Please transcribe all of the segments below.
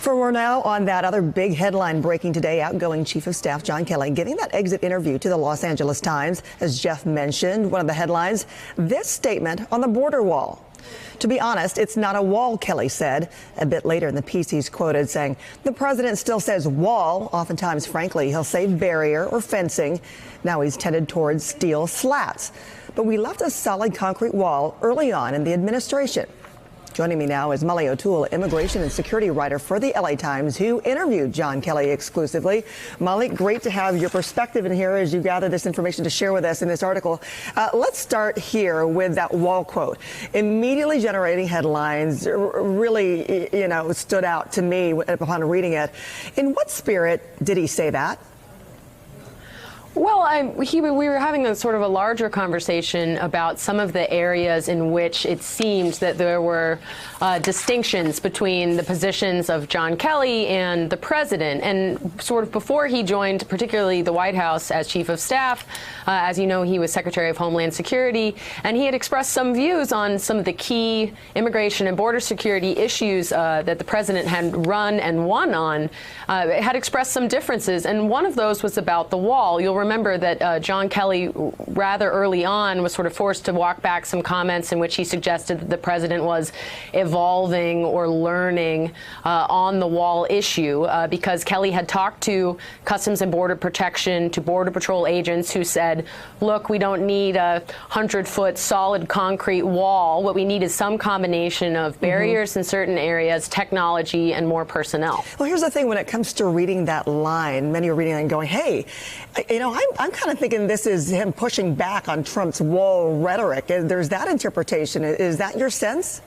For more now on that other big headline breaking today, outgoing Chief of Staff John Kelly giving that exit interview to the Los Angeles Times. As Jeff mentioned, one of the headlines, this statement on the border wall. To be honest, it's not a wall, Kelly said. A bit later in the piece, he's quoted saying, the president still says wall. Oftentimes, frankly, he'll say barrier or fencing. Now he's tended towards steel slats. But we left a solid concrete wall early on in the administration. Joining me now is Molly O'Toole, immigration and security writer for the LA Times, who interviewed John Kelly exclusively. Molly, great to have your perspective in here as you gather this information to share with us in this article. Let's start here with that wall quote. Immediately generating headlines, really, stood out to me upon reading it. In what spirit did he say that? Well, we were having a sort of a larger conversation about some of the areas in which it seemed that there were distinctions between the positions of John Kelly and the president. And sort of before he joined, particularly the White House as chief of staff, as you know, he was Secretary of Homeland Security, and he had expressed some views on some of the key immigration and border security issues that the president had run and won on, had expressed some differences. And one of those was about the wall. You'll remember that John Kelly, rather early on, was sort of forced to walk back some comments in which he suggested that the president was evolving or learning on the wall issue because Kelly had talked to Customs and Border Protection, to Border Patrol agents who said, look, we don't need a 100-foot solid concrete wall. What we need is some combination of barriers in certain areas, technology, and more personnel. Well, here's the thing. When it comes to reading that line, many are reading it and going, hey, I'm kind of thinking this is him pushing back on Trump's wall rhetoric. There's that interpretation. Is that your sense?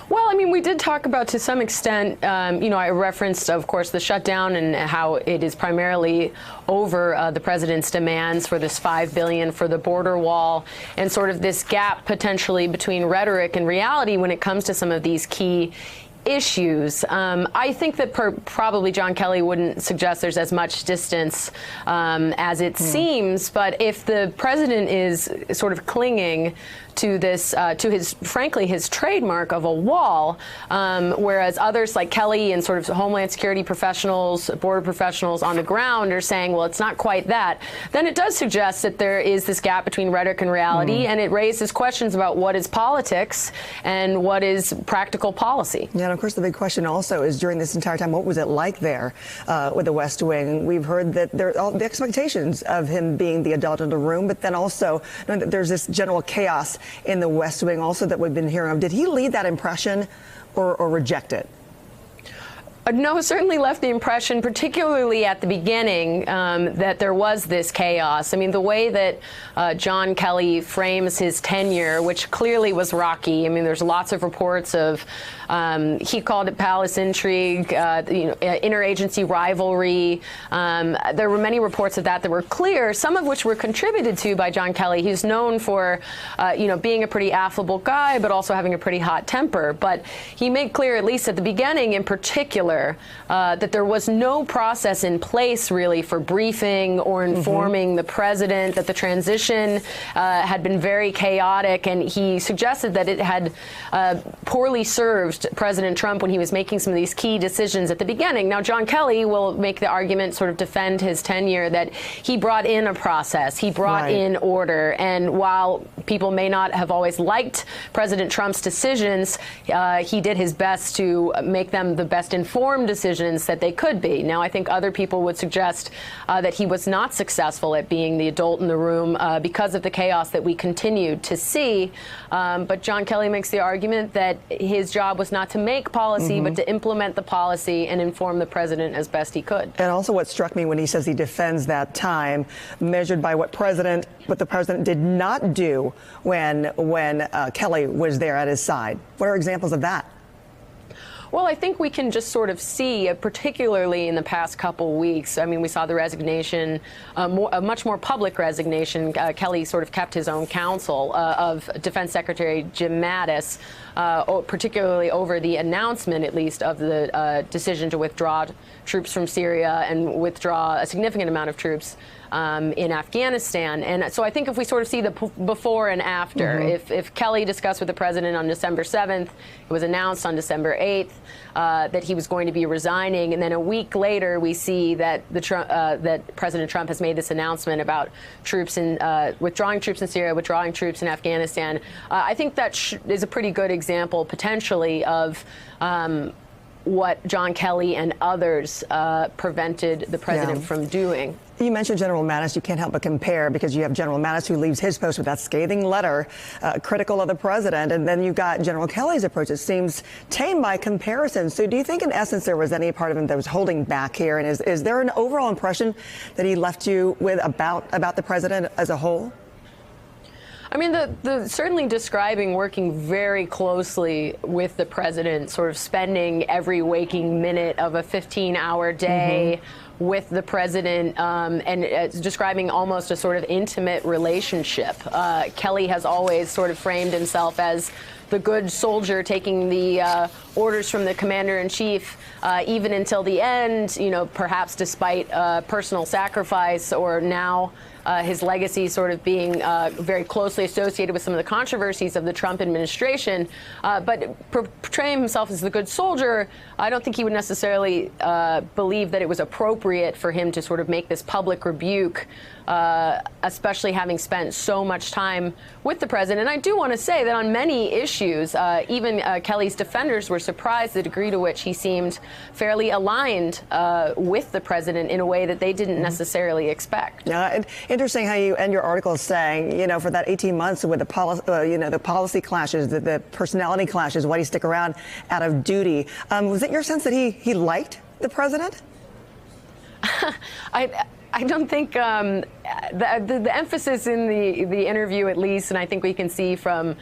Well, I mean, we did talk about, to some extent, I referenced, of course, the shutdown and how it is primarily over the president's demands for this $5 billion for the border wall, and sort of this gap potentially between rhetoric and reality when it comes to some of these key issues. I think that probably John Kelly wouldn't suggest there's as much distance as it seems, but if the president is sort of clinging to this, frankly, his trademark of a wall, whereas others like Kelly and sort of Homeland Security professionals, border professionals on the ground are saying, well, it's not quite that, then it does suggest that there is this gap between rhetoric and reality, and it raises questions about what is politics and what is practical policy. Yeah, and of course, the big question also is, during this entire time, what was it like there with the West Wing? We've heard that there all the expectations of him being the adult in the room, but then also there's this general chaos in the West Wing also that we've been hearing of. Did he leave that impression or reject it? No, certainly left the impression, particularly at the beginning, that there was this chaos. I mean, the way that John Kelly frames his tenure, which clearly was rocky. I mean, there's lots of reports of, he called it palace intrigue, interagency rivalry. There were many reports of that were clear, some of which were contributed to by John Kelly. He's known for, being a pretty affable guy, but also having a pretty hot temper. But he made clear, at least at the beginning in particular, that there was no process in place really for briefing or informing the president, that the transition had been very chaotic, and he suggested that it had poorly served President Trump when he was making some of these key decisions at the beginning. Now, John Kelly will make the argument, sort of defend his tenure, that he brought in a process, he brought in order, and while people may not have always liked President Trump's decisions, he did his best to make them the best informed decisions that they could be. Now, I think other people would suggest that he was not successful at being the adult in the room because of the chaos that we continued to see. But John Kelly makes the argument that his job was not to make policy, but to implement the policy and inform the president as best he could. And also what struck me when he says he defends that time measured by what the president did not do when Kelly was there at his side. What are examples of that? Well, I think we can just sort of see, particularly in the past couple weeks, I mean, we saw the resignation, a much more public resignation. Kelly sort of kept his own counsel of Defense Secretary Jim Mattis, particularly over the announcement, at least, of the decision to withdraw troops from Syria and withdraw a significant amount of troops in Afghanistan. And so I think if we sort of see the before and after, if Kelly discussed with the president on December 7th, it was announced on December 8th, that he was going to be resigning, and then a week later we see that that President Trump has made this announcement about troops in withdrawing troops in Syria, withdrawing troops in Afghanistan. I think that is a pretty good example potentially of what John Kelly and others prevented the president from doing. You mentioned General Mattis. You can't help but compare, because you have General Mattis, who leaves his post with that scathing letter critical of the president, and then you've got General Kelly's approach. It seems tame by comparison. So do you think in essence there was any part of him that was holding back here? And is there an overall impression that he left you with about the president as a whole? I mean, certainly describing working very closely with the president, sort of spending every waking minute of a 15-hour day with the president, and describing almost a sort of intimate relationship. Kelly has always sort of framed himself as the good soldier taking the orders from the commander-in-chief, even until the end, you know, perhaps despite personal sacrifice, or now his legacy sort of being very closely associated with some of the controversies of the Trump administration. But portraying himself as the good soldier, I don't think he would necessarily believe that it was appropriate for him to sort of make this public rebuke, especially having spent so much time with the president. And I do want to say that on many issues, even Kelly's defenders were surprised the degree to which he seemed fairly aligned with the president in a way that they didn't necessarily expect. Yeah, interesting how you end your article saying, you know, for that 18 months with the policy clashes, the personality clashes, why do you stick around out of duty? Was it your sense that he liked the president? I don't think the emphasis in the interview, at least, and I think we can see from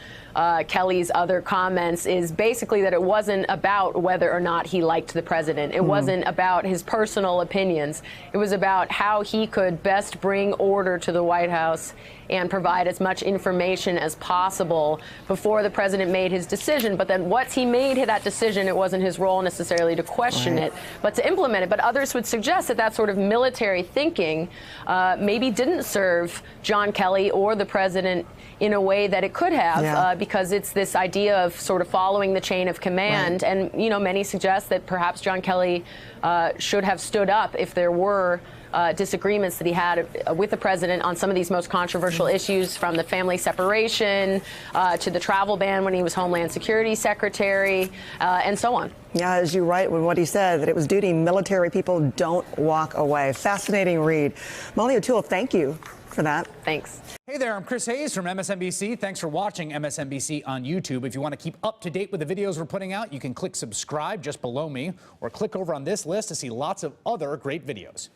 Kelly's other comments, is basically that it wasn't about whether or not he liked the president. It wasn't about his personal opinions. It was about how he could best bring order to the White House and provide as much information as possible before the president made his decision. But then once he made that decision, it wasn't his role necessarily to question it, but to implement it. But others would suggest that that sort of military thinking maybe didn't serve John Kelly or the president in a way that it could have, because it's this idea of sort of following the chain of command. And, you know, many suggest that perhaps John Kelly should have stood up if there were disagreements that he had with the president on some of these most controversial issues, from the family separation to the travel ban when he was Homeland Security Secretary, and so on. Yeah, as you write with what he said, that it was duty. Military people don't walk away. Fascinating read. Molly O'Toole, thank you for that. Thanks. Hey there, I'm Chris Hayes from MSNBC. Thanks for watching MSNBC on YouTube. If you want to keep up to date with the videos we're putting out, you can click subscribe just below me, or click over on this list to see lots of other great videos.